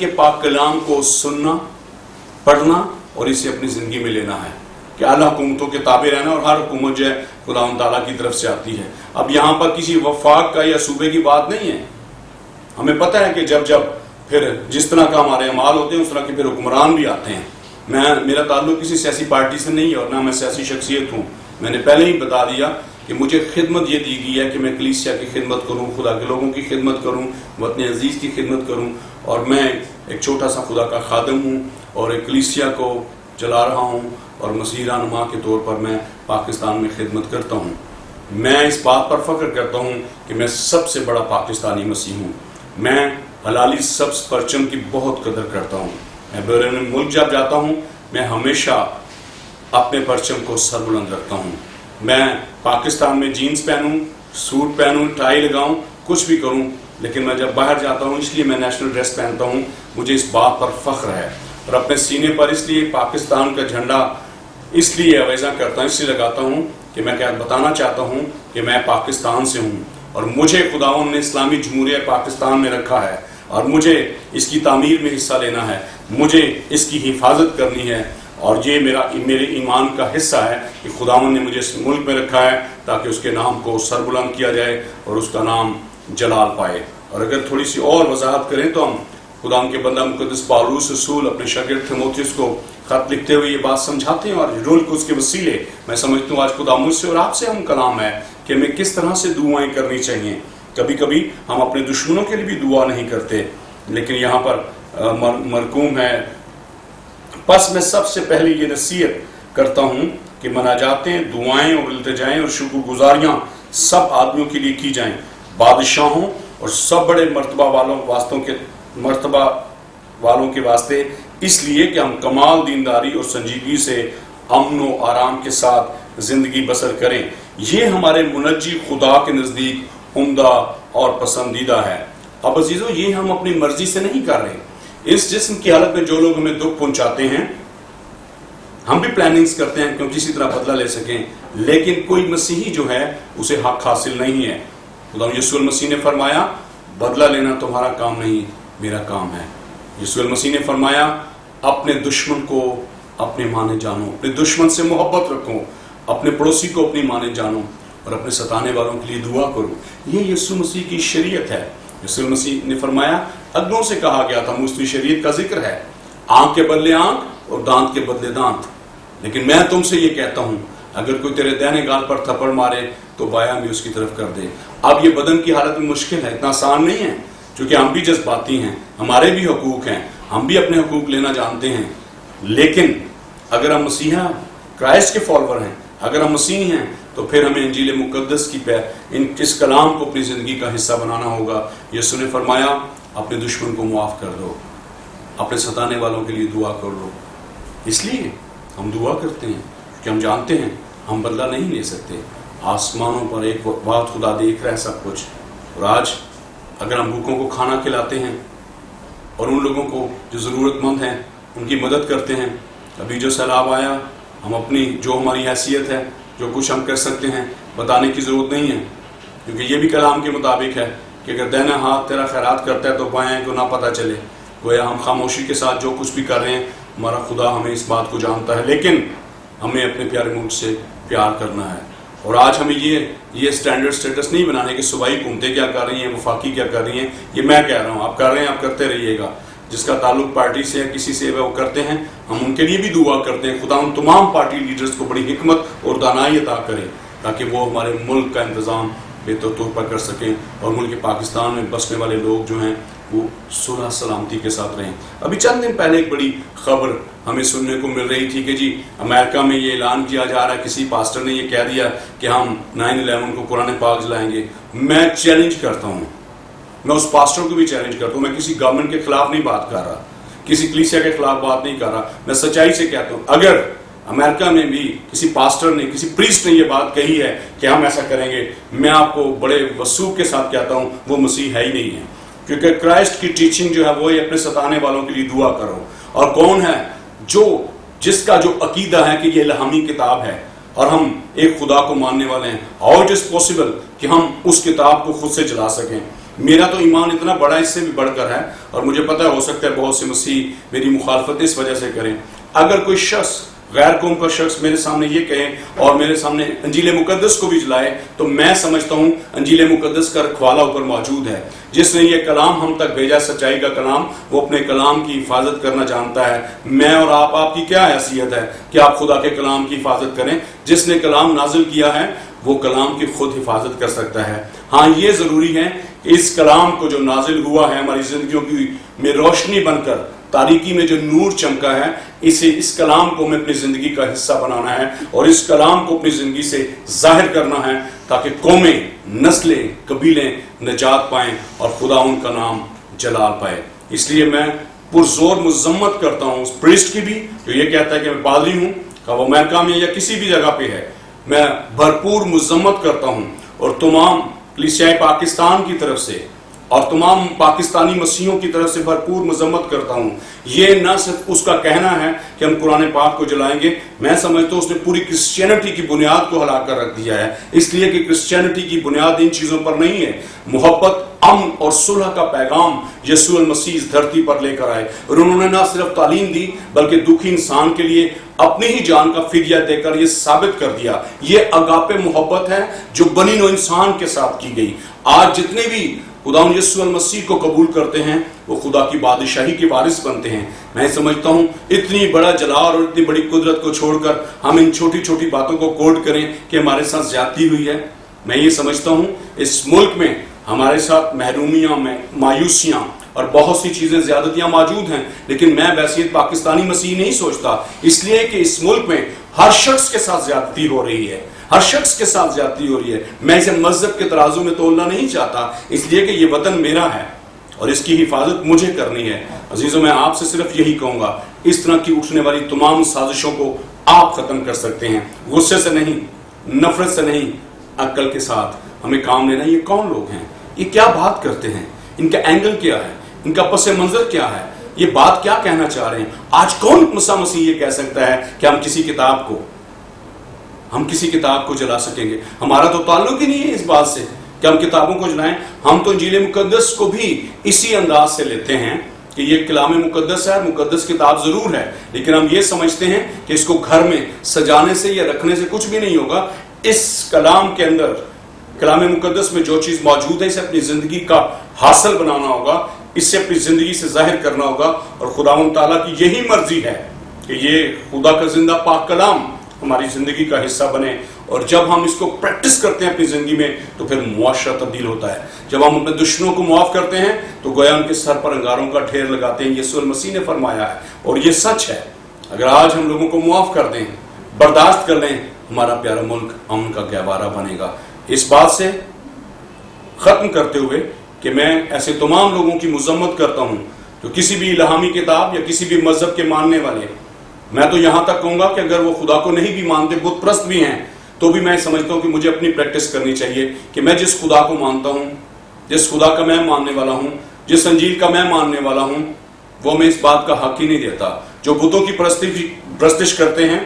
کے پاک کلام کو سننا، پڑھنا اور اسے اپنی زندگی میں لینا ہے کہ اعلیٰ حکومتوں کے تابع رہنا، اور ہر حکومت جو ہے خدا تعالیٰ کی طرف سے آتی ہے۔ اب یہاں پر کسی وفاق کا یا صوبے کی بات نہیں ہے، ہمیں پتہ ہے کہ جب پھر جس طرح کا ہمارے اعمال ہوتے ہیں اس طرح کے پھر حکمران بھی آتے ہیں۔ میرا تعلق کسی سیاسی پارٹی سے نہیں ہے اور نہ میں سیاسی شخصیت ہوں۔ میں نے پہلے ہی بتا دیا کہ مجھے خدمت یہ دی گئی ہے کہ میں کلیسیا کی خدمت کروں، خدا کے لوگوں کی خدمت کروں، وطن عزیز کی خدمت کروں، اور میں ایک چھوٹا سا خدا کا خادم ہوں اور ایک کلیسیا کو چلا رہا ہوں، اور مسیح رہنما کے طور پر میں پاکستان میں خدمت کرتا ہوں۔ میں اس بات پر فخر کرتا ہوں کہ میں سب سے بڑا پاکستانی مسیح ہوں۔ میں ہلالی سبز پرچم کی بہت قدر کرتا ہوں۔ میں بیرون ملک جب جاتا ہوں میں ہمیشہ اپنے پرچم کو سر بلند رکھتا ہوں۔ میں پاکستان میں جینز پہنوں، سوٹ پہنوں، ٹائی لگاؤں، کچھ بھی کروں، لیکن میں جب باہر جاتا ہوں اس لیے میں نیشنل ڈریس پہنتا ہوں، مجھے اس بات پر فخر ہے، اور اپنے سینے پر اس لیے پاکستان کا جھنڈا اس لیے آویزاں کرتا ہوں، اس لیے لگاتا ہوں کہ میں کیا بتانا چاہتا ہوں کہ میں پاکستان سے ہوں، اور مجھے خداوند نے اسلامی جمہوریہ پاکستان میں رکھا ہے، اور مجھے اس کی تعمیر میں حصہ لینا ہے، مجھے اس کی حفاظت کرنی ہے، اور یہ میرے ایمان کا حصہ ہے کہ خداوند نے مجھے اس ملک میں رکھا ہے تاکہ اس کے نام کو سربلند کیا جائے اور اس کا نام جلال پائے۔ اور اگر تھوڑی سی اور وضاحت کریں تو ہم خداوند کے بندہ مقدس پالوس رسول اپنے شاگرد تیموتھیوس کو خط لکھتے ہوئے یہ بات سمجھاتے ہیں، اور رول کو اس کے وسیلے میں سمجھتا ہوں آج خدا مجھ سے اور آپ سے ہم کلام ہے کہ ہمیں کس طرح سے دعائیں کرنی چاہیے۔ کبھی کبھی ہم اپنے دشمنوں کے لیے بھی دعا نہیں کرتے، لیکن یہاں پر مرقوم ہے، پس میں سب سے پہلے یہ نصیحت کرتا ہوں کہ مناجاتیں، دعائیں اور التجائیں اور شکر گزاریاں سب آدمیوں کے لیے کی جائیں، بادشاہوں اور سب بڑے مرتبہ والوں کے واسطے، اس لیے کہ ہم کمال دینداری اور سنجیدگی سے امن و آرام کے ساتھ زندگی بسر کریں۔ یہ ہمارے منجی خدا کے نزدیک عمدہ اور پسندیدہ ہے۔ اب عزیزو، یہ ہم اپنی مرضی سے نہیں کر رہے۔ اس جسم کی حالت میں جو لوگ ہمیں دکھ پہنچاتے ہیں، ہم بھی پلاننگز کرتے ہیں کیوں کسی طرح بدلہ لے سکیں، لیکن کوئی مسیحی جو ہے اسے حق حاصل نہیں ہے۔ خدا یسوع المسیح نے فرمایا بدلہ لینا تمہارا کام نہیں، میرا کام ہے۔ یسوع المسیح نے فرمایا اپنے دشمن کو اپنے مانے جانو، اپنے دشمن سے محبت رکھو، اپنے پڑوسی کو اپنی مانے جانو، اور اپنے ستانے والوں کے لیے دعا کرو۔ یہ یسوع مسیح کی شریعت ہے۔ یسوع مسیح نے فرمایا اگلوں سے کہا گیا تھا، موسوی شریعت کا ذکر ہے، آنکھ کے بدلے آنکھ اور دانت کے بدلے دانت، لیکن میں تم سے یہ کہتا ہوں اگر کوئی تیرے دہنے گال پر تھپڑ مارے تو بایاں بھی اس کی طرف کر دے۔ اب یہ بدن کی حالت میں مشکل ہے، اتنا آسان نہیں ہے، چونکہ ہم بھی جذباتی ہیں، ہمارے بھی حقوق ہیں، ہم بھی اپنے حقوق لینا جانتے ہیں، لیکن اگر ہم مسیحا کرائسٹ کے فالوور ہیں، اگر ہم مسیحی ہیں تو پھر ہمیں انجیل مقدس کی اس کلام کو اپنی زندگی کا حصہ بنانا ہوگا۔ یسوع نے فرمایا اپنے دشمن کو معاف کر دو، اپنے ستانے والوں کے لیے دعا کر لو۔ اس لیے ہم دعا کرتے ہیں کہ ہم جانتے ہیں ہم بدلہ نہیں لے سکتے، آسمانوں پر ایک بات خدا دیکھ رہا ہے سب کچھ، اور آج اگر ہم بھوکوں کو کھانا کھلاتے ہیں اور ان لوگوں کو جو ضرورت مند ہیں ان کی مدد کرتے ہیں، ابھی جو سیلاب آیا، ہم اپنی جو ہماری حیثیت ہے، جو کچھ ہم کر سکتے ہیں بتانے کی ضرورت نہیں ہے، کیونکہ یہ بھی کلام کے مطابق ہے کہ اگر دہنا ہاتھ تیرا خیرات کرتا ہے تو بائیں کو نہ پتہ چلے۔ گویا ہم خاموشی کے ساتھ جو کچھ بھی کر رہے ہیں ہمارا خدا ہمیں اس بات کو جانتا ہے، لیکن ہمیں اپنے پیارے ملک سے پیار کرنا ہے۔ اور آج ہمیں یہ اسٹینڈرڈ سٹیٹس نہیں بنانے کہ صوبائی حکومتیں کیا کر رہی ہیں، وفاقی کیا کر رہی ہیں، یہ میں کہہ رہا ہوں، آپ کر رہے ہیں، آپ کرتے رہیے گا۔ جس کا تعلق پارٹی سے ہے، کسی سے وہ کرتے ہیں، ہم ان کے لیے بھی دعا کرتے ہیں خدا ان تمام پارٹی لیڈرز کو بڑی حکمت اور دانائی عطا کرے تاکہ وہ ہمارے ملک کا انتظام بہتر طور پر کر سکیں، اور ملک پاکستان میں بسنے والے لوگ جو ہیں وہ صلح سلامتی کے ساتھ رہیں۔ ابھی چند دن پہلے ایک بڑی خبر ہمیں سننے کو مل رہی تھی کہ جی امریکہ میں یہ اعلان کیا جا رہا ہے، کسی پاسٹر نے یہ کہہ دیا کہ ہم 9/11 کو قرآن پاک جلائیں گے۔ میں چیلنج کرتا ہوں، میں اس پاسٹر کو بھی چیلنج کرتا ہوں، میں کسی گورنمنٹ کے خلاف نہیں بات کر رہا، کسی کلیسیا کے خلاف بات نہیں کر رہا، میں سچائی سے کہتا ہوں اگر امریکہ میں بھی کسی پاسٹر نے، کسی پریسٹ نے یہ بات کہی ہے کہ ہم ایسا کریں گے، میں آپ کو بڑے وثوق کے ساتھ کہتا ہوں وہ مسیح ہے ہی نہیں ہے، کیونکہ کرائسٹ کی ٹیچنگ جو ہے وہ اپنے ستانے والوں کے لیے دعا کرو۔ اور کون ہے جس کا جو عقیدہ ہے کہ یہ الہامی کتاب ہے اور ہم ایک خدا کو ماننے والے ہیں، اور اٹ از پاسبل کہ ہم اس کتاب کو خود سے جلا سکیں۔ میرا تو ایمان اتنا بڑا اس سے بھی بڑھ کر ہے، اور مجھے پتہ ہو سکتا ہے بہت سے مسیح میری مخالفت اس وجہ سے کریں۔ اگر کوئی شخص، غیر قوم کا شخص میرے سامنے یہ کہے اور میرے سامنے انجیل مقدس کو بھی جلائے، تو میں سمجھتا ہوں انجیل مقدس کا رکھوالا اوپر موجود ہے، جس نے یہ کلام ہم تک بھیجا، سچائی کا کلام، وہ اپنے کلام کی حفاظت کرنا جانتا ہے۔ میں اور آپ کی کیا حیثیت ہے کہ آپ خدا کے کلام کی حفاظت کریں؟ جس نے کلام نازل کیا ہے وہ کلام کی خود حفاظت کر سکتا ہے۔ ہاں یہ ضروری ہے کہ اس کلام کو جو نازل ہوا ہے ہماری زندگیوں کی میں روشنی بن کر تاریکی میں جو نور چمکا ہے، اس کلام کو ہمیں اپنی زندگی کا حصہ بنانا ہے اور اس کلام کو اپنی زندگی سے ظاہر کرنا ہے، تاکہ قومیں، نسلیں، قبیلیں نجات پائیں اور خدا ان کا نام جلال پائے۔ اس لیے میں پرزور مذمت کرتا ہوں اس پریسٹ کی بھی جو یہ کہتا ہے کہ میں پادری ہوں، کہ وہ امریکہ میں یا کسی بھی جگہ پہ ہے، میں بھرپور مذمت کرتا ہوں، اور تمام کلیسیائے پاکستان کی طرف سے اور تمام پاکستانی مسیحوں کی طرف سے بھرپور مذمت کرتا ہوں۔ یہ نہ صرف اس کا کہنا ہے کہ ہم قرآن پاک کو جلائیں گے، میں سمجھتا ہوں اس نے پوری کرسچینٹی کی بنیاد کو ہلا کر رکھ دیا ہے، اس لیے کہ کرسچینٹی کی بنیاد ان چیزوں پر نہیں ہے۔ محبت، امن اور صلح کا پیغام یسوع المسیح اس دھرتی پر لے کر آئے، اور انہوں نے نہ صرف تعلیم دی بلکہ دکھی انسان کے لیے اپنی ہی جان کا فدیہ دے کر یہ ثابت کر دیا۔ یہ اگاپے محبت ہے جو بنی نوع انسان کے ساتھ کی گئی۔ آج جتنے بھی خدا یسوع المسیح کو قبول کرتے ہیں وہ خدا کی بادشاہی کے وارث بنتے ہیں۔ میں سمجھتا ہوں اتنی بڑا جلال اور اتنی بڑی قدرت کو چھوڑ کر ہم ان چھوٹی چھوٹی باتوں کو کوٹ کریں کہ ہمارے ساتھ زیادتی ہوئی ہے۔ میں یہ سمجھتا ہوں اس ملک میں ہمارے ساتھ محرومیاں، مایوسیاں اور بہت سی چیزیں، زیادتیاں موجود ہیں، لیکن میں بحیثیت پاکستانی مسیح نہیں سوچتا، اس لیے کہ اس ملک میں ہر شخص کے ساتھ زیادتی ہو رہی ہے، ہر شخص کے ساتھ زیادتی ہو رہی ہے۔ میں اسے مذہب کے ترازو میں تولنا نہیں چاہتا، اس لیے کہ یہ وطن میرا ہے اور اس کی حفاظت مجھے کرنی ہے۔ عزیزوں، میں آپ سے صرف یہی کہوں گا، اس طرح کی اٹھنے والی تمام سازشوں کو آپ ختم کر سکتے ہیں، غصے سے نہیں، نفرت سے نہیں، عقل کے ساتھ ہمیں کام لینا۔ یہ کون لوگ ہیں؟ یہ کیا بات کرتے ہیں؟ ان کا اینگل کیا ہے؟ ان کا پس منظر کیا ہے؟ یہ بات کیا کہنا چاہ رہے ہیں؟ آج کون مسیح یہ کہہ سکتا ہے کہ ہم کسی کتاب کو جلا سکیں گے؟ ہمارا تو تعلق ہی نہیں ہے اس بات سے کہ ہم کتابوں کو جلائیں۔ ہم تو انجیل مقدس کو بھی اسی انداز سے لیتے ہیں کہ یہ کلام مقدس ہے، مقدس کتاب ضرور ہے، لیکن ہم یہ سمجھتے ہیں کہ اس کو گھر میں سجانے سے یا رکھنے سے کچھ بھی نہیں ہوگا۔ اس کلام کے اندر، کلام مقدس میں جو چیز موجود ہے، اسے اپنی زندگی کا حاصل بنانا ہوگا، اس سے اپنی زندگی سے ظاہر کرنا ہوگا، اور خداوند تعالیٰ کی یہی مرضی ہے کہ یہ خدا کا زندہ پاک کلام ہماری زندگی کا حصہ بنے، اور جب ہم اس کو پریکٹس کرتے ہیں اپنی زندگی میں تو پھر معاشرہ تبدیل ہوتا ہے۔ جب ہم اپنے دشمنوں کو معاف کرتے ہیں تو گویا ان کے سر پر انگاروں کا ڈھیر لگاتے ہیں، یسوع المسیح نے فرمایا ہے، اور یہ سچ ہے۔ اگر آج ہم لوگوں کو معاف کر دیں، برداشت کر لیں، ہمارا پیارا ملک امن کا گہوارہ بنے گا۔ اس بات سے ختم کرتے ہوئے کہ میں ایسے تمام لوگوں کی مذمت کرتا ہوں جو کسی بھی الہامی کتاب یا کسی بھی مذہب کے ماننے والے، میں تو یہاں تک کہوں گا کہ اگر وہ خدا کو نہیں بھی مانتے، بت پرست بھی ہیں، تو بھی میں سمجھتا ہوں کہ مجھے اپنی پریکٹس کرنی چاہیے کہ میں جس خدا کو مانتا ہوں، جس خدا کا میں ماننے والا ہوں، جس انجیل کا میں ماننے والا ہوں، وہ میں اس بات کا حق ہی نہیں دیتا۔ جو بتوں کی پرستش کرتے ہیں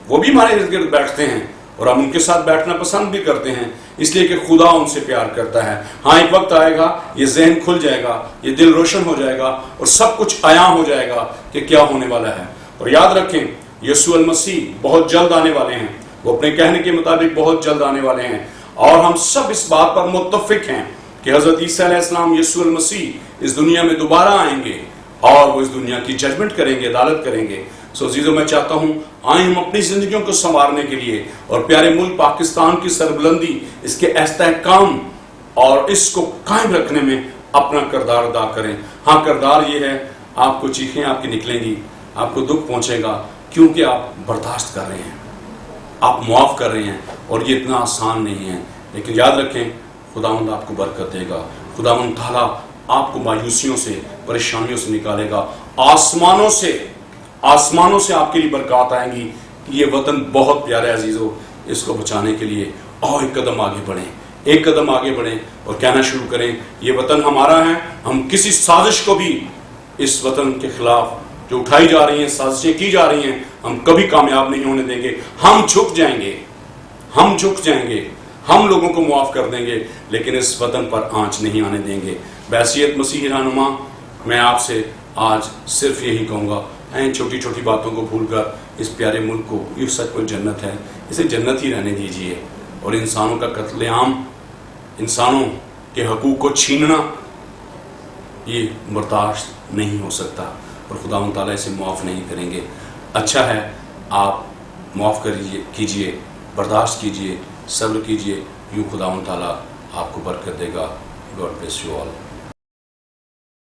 وہ بھی ہمارے ارد گرد بیٹھتے ہیں اور ہم ان کے ساتھ بیٹھنا پسند بھی کرتے ہیں، اس لیے کہ خدا ان سے پیار کرتا ہے۔ ہاں ایک وقت آئے گا، یہ ذہن کھل جائے گا، یہ دل روشن ہو جائے گا اور سب کچھ عیاں ہو جائے گا کہ کیا ہونے والا ہے۔ اور یاد رکھیں، یسوع المسیح بہت جلد آنے والے ہیں، وہ اپنے کہنے کے مطابق بہت جلد آنے والے ہیں، اور ہم سب اس بات پر متفق ہیں کہ حضرت عیسیٰ علیہ السلام، یسوع المسیح اس دنیا میں دوبارہ آئیں گے اور وہ اس دنیا کی ججمنٹ کریں گے، عدالت کریں گے۔ سو عزیزو، میں چاہتا ہوں آئیں ہم اپنی زندگیوں کو سنوارنے کے لیے اور پیارے ملک پاکستان کی سربلندی، اس کے استحکام اور اس کو قائم رکھنے میں اپنا کردار ادا کریں۔ ہاں، کردار یہ ہے، آپ کو چیخیں آپ کی نکلیں گی، آپ کو دکھ پہنچے گا، کیونکہ آپ برداشت کر رہے ہیں، آپ معاف کر رہے ہیں، اور یہ اتنا آسان نہیں ہے، لیکن یاد رکھیں خداوند آپ کو برکت دے گا۔ خداوند تعالیٰ آپ کو مایوسیوں سے، پریشانیوں سے نکالے گا۔ آسمانوں سے آپ کے لیے برکات آئیں گی۔ یہ وطن بہت پیارا ہے عزیزو، اس کو بچانے کے لیے اور ایک قدم آگے بڑھیں، ایک قدم آگے بڑھیں اور کہنا شروع کریں، یہ وطن ہمارا ہے۔ ہم کسی سازش کو بھی اس وطن کے خلاف جو اٹھائی جا رہی ہیں، سازشیں کی جا رہی ہیں، ہم کبھی کامیاب نہیں ہونے دیں گے۔ ہم جھک جائیں گے، ہم جھک جائیں گے، ہم لوگوں کو معاف کر دیں گے لیکن اس وطن پر آنچ نہیں آنے دیں گے۔ بحیثیت مسیحی رہنما میں آپ سے آج صرف یہی کہوں گا، این چھوٹی چھوٹی باتوں کو بھول کر اس پیارے ملک کو، یہ سچ میں جنت ہے، اسے جنت ہی رہنے دیجیے، اور انسانوں کا قتل عام، انسانوں کے حقوق کو چھیننا، یہ برداشت نہیں ہو سکتا، اور خداوند تعالیٰ اسے معاف نہیں کریں گے۔ اچھا ہے آپ معاف کیجئے، برداشت کیجئے، صبر کیجئے، یوں خداوند تعالیٰ آپ کو برکت دے گا۔ God bless you all.